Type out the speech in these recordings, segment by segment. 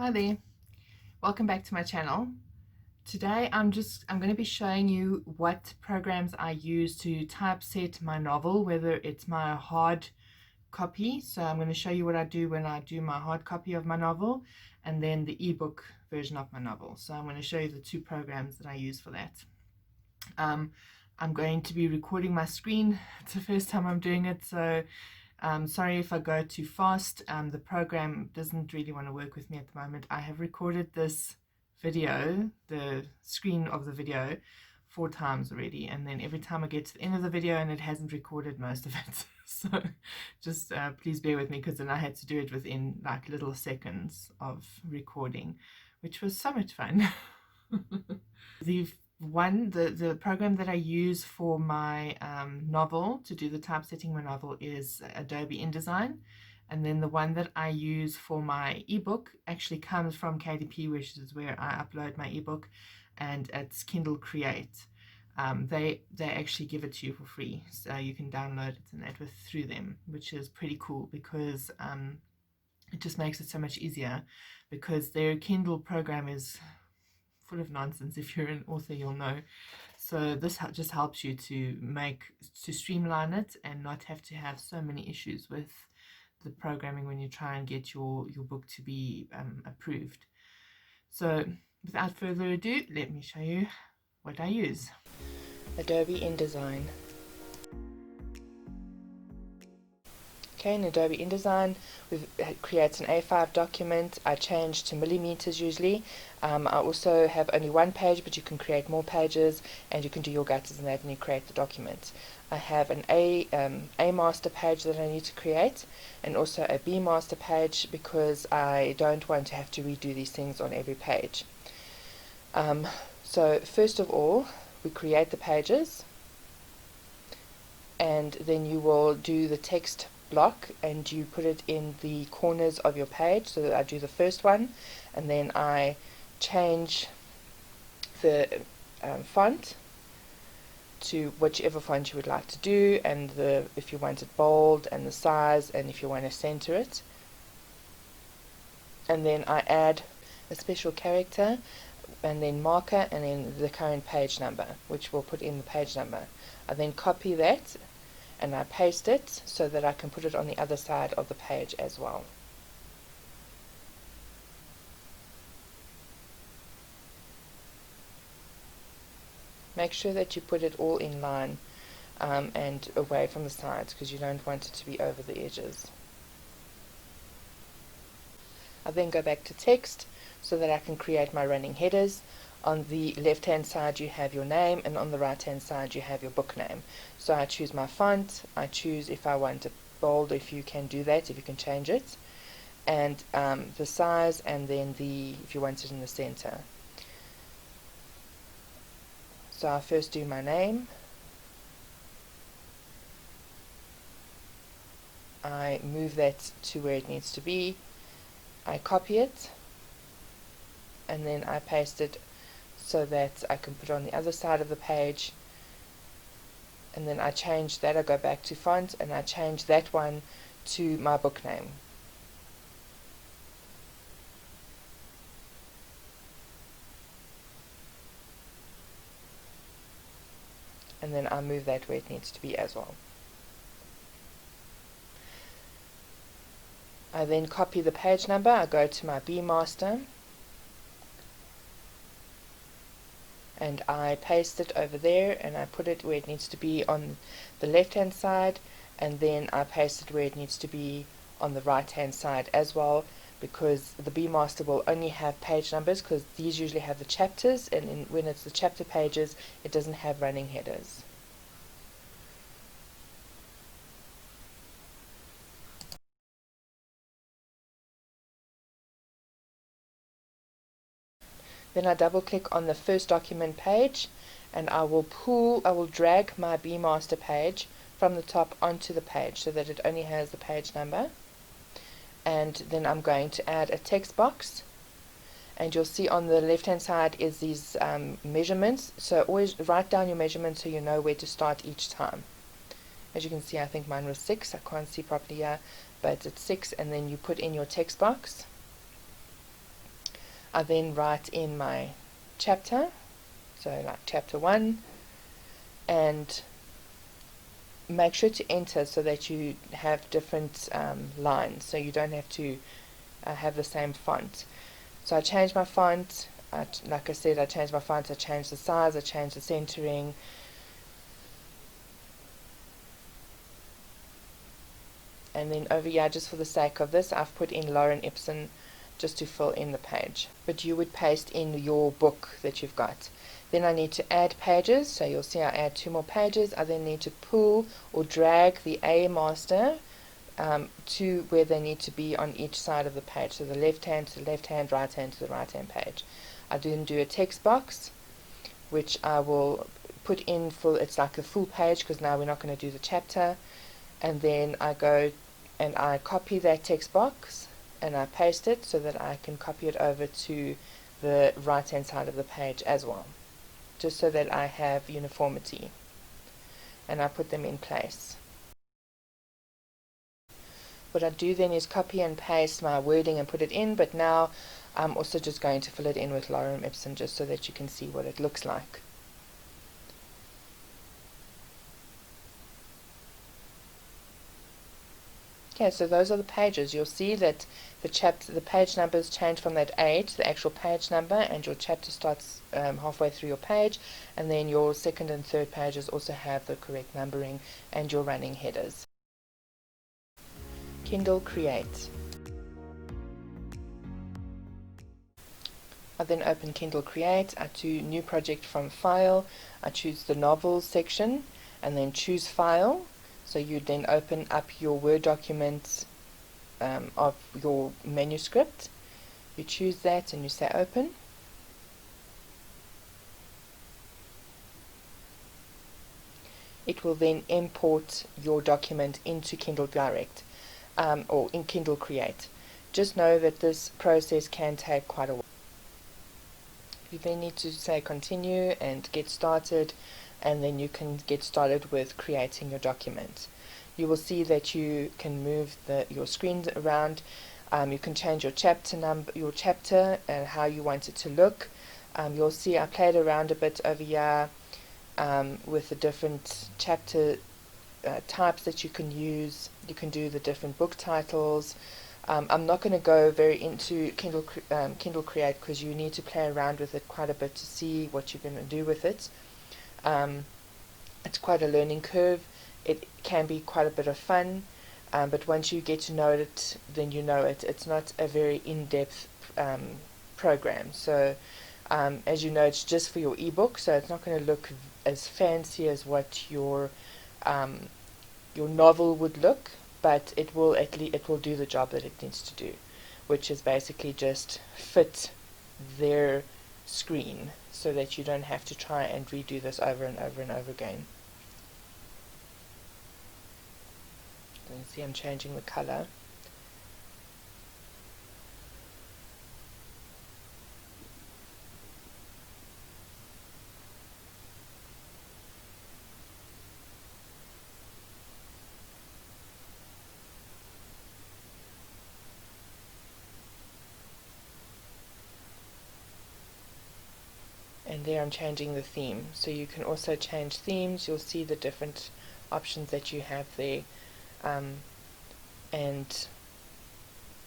Hi there, welcome back to my channel. Today I'm going to be showing you what programs I use to typeset my novel, whether it's my hard copy. So I'm going to show you what I do when I do my hard copy of my novel, and then the ebook version of my novel. So I'm going to show you the two programs that I use for that. I'm going to be recording my screen. It's the first time I'm doing it, so sorry if I go too fast. The program doesn't really want to work with me at the moment. I have recorded this video, the screen of the video, 4 times already, and then every time I get to the end of the video and it hasn't recorded most of it. So just please bear with me, because then I had to do it within like little seconds of recording, which was so much fun. The program that I use for my novel, to do the typesetting my novel, is Adobe InDesign, and then the one that I use for my ebook actually comes from KDP, which is where I upload my ebook, and it's Kindle Create. They actually give it to you for free, so you can download it and that through them, which is pretty cool, because it just makes it so much easier, because their Kindle program is full of nonsense. If you're an author, you'll know. So this just helps you to streamline it and not have to have so many issues with the programming when you try and get your book to be approved. So without further ado, let me show you what I use. Adobe InDesign. Okay, in Adobe InDesign, it creates an A5 document. I change to millimeters usually. I also have only one page, but you can create more pages, and you can do your gutters and that, and you create the document. I have an A master page that I need to create, and also a B master page, because I don't want to have to redo these things on every page. So first of all, we create the pages, and then you will do the text block, and you put it in the corners of your page. So that I do the first one, and then I change the font to whichever font you would like to do, and if you want it bold, and the size, and if you want to center it. And then I add a special character, and then marker, and then the current page number, which we'll put in the page number. I then copy that and I paste it so that I can put it on the other side of the page as well. Make sure that you put it all in line and away from the sides, because you don't want it to be over the edges. I then go back to text so that I can create my running headers. On the left hand side you have your name, and on the right hand side you have your book name. So I choose my font, I choose if I want it bold, if you can do that, if you can change it, and the size, and then if you want it in the center. So I first do my name, I move that to where it needs to be, I copy it, and then I paste it so that I can put it on the other side of the page. And then I change that, I go back to font, and I change that one to my book name. And then I move that where it needs to be as well. I then copy the page number, I go to my B master, and I paste it over there, and I put it where it needs to be on the left hand side, and then I paste it where it needs to be on the right hand side as well, because the B master will only have page numbers, because these usually have the chapters, and when it's the chapter pages it doesn't have running headers. Then I double click on the first document page, and I will drag my B master page from the top onto the page so that it only has the page number. And then I'm going to add a text box, and you'll see on the left hand side is these measurements. So always write down your measurements so you know where to start each time. As you can see, I think mine was 6. I can't see properly here, but it's 6, and then you put in your text box. I then write in my chapter, so like chapter 1, and make sure to enter so that you have different lines, so you don't have to have the same font. So I changed my font. Like I said, I changed my font, I changed the size, I changed the centering. And then over here, just for the sake of this, I've put in Lorem Ipsum just to fill in the page. But you would paste in your book that you've got. Then I need to add pages, so you'll see I add 2 more pages. I then need to pull or drag the A master to where they need to be on each side of the page. So the left hand to the left hand, right hand to the right hand page. I then do a text box, which I will put in full. It's like a full page because now we're not going to do the chapter. And then I go and I copy that text box and I paste it so that I can copy it over to the right hand side of the page as well, just so that I have uniformity, and I put them in place. What I do then is copy and paste my wording and put it in, but now I'm also just going to fill it in with Lorem Ipsum just so that you can see what it looks like. Okay, so those are the pages. You'll see that the page numbers change from that A to the actual page number, and your chapter starts halfway through your page, and then your second and third pages also have the correct numbering and your running headers. Kindle Create. I then open Kindle Create. I do New Project from File. I choose the Novels section and then choose File. So you then open up your Word document of your manuscript. You choose that and you say Open. It will then import your document into Kindle Direct or in Kindle Create. Just know that this process can take quite a while. You then need to say continue and get started, and then you can get started with creating your document. You will see that you can move your screen around. You can change your chapter number, your chapter, and how you want it to look. You'll see I played around a bit over here with the different chapter types that you can use. You can do the different book titles. I'm not going to go very into Kindle Create because you need to play around with it quite a bit to see what you're going to do with it. It's quite a learning curve. It can be quite a bit of fun, but once you get to know it, then you know it. It's not a very in-depth program. So as you know, it's just for your ebook, so it's not going to look as fancy as what your novel would look, but it will do the job that it needs to do, which is basically just fit their screen so that you don't have to try and redo this over and over and over again. You can see I'm changing the color. And there I'm changing the theme. So you can also change themes. You'll see the different options that you have there. And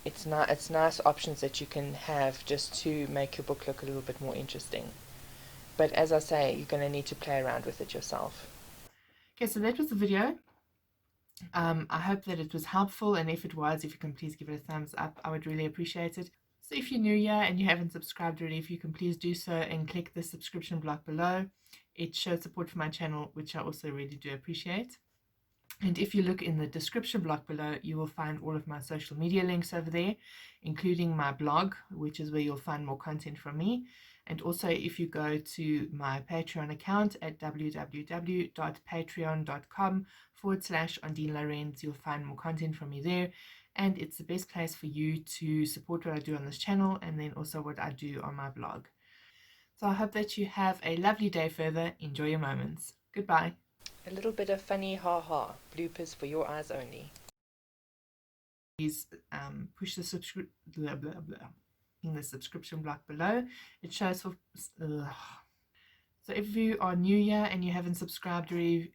it's nice options that you can have just to make your book look a little bit more interesting. But as I say, you're going to need to play around with it yourself. Okay, so that was the video. I hope that it was helpful, and if it was, if you can please give it a thumbs up, I would really appreciate it. So if you're new here and you haven't subscribed already, if you can please do so and click the subscription block below. It shows support for my channel, which I also really do appreciate. And if you look in the description block below, you will find all of my social media links over there, including my blog, which is where you'll find more content from me. And also, if you go to my Patreon account at www.patreon.com/Ondeane Lourens, you'll find more content from me there. And it's the best place for you to support what I do on this channel and then also what I do on my blog. So I hope that you have a lovely day further. Enjoy your moments. Goodbye. A little bit of funny ha-ha bloopers for your eyes only. Please push the subscribe. Blah, blah, blah. clicking the subscription block below. It shows for so if you are new here and you haven't subscribed already,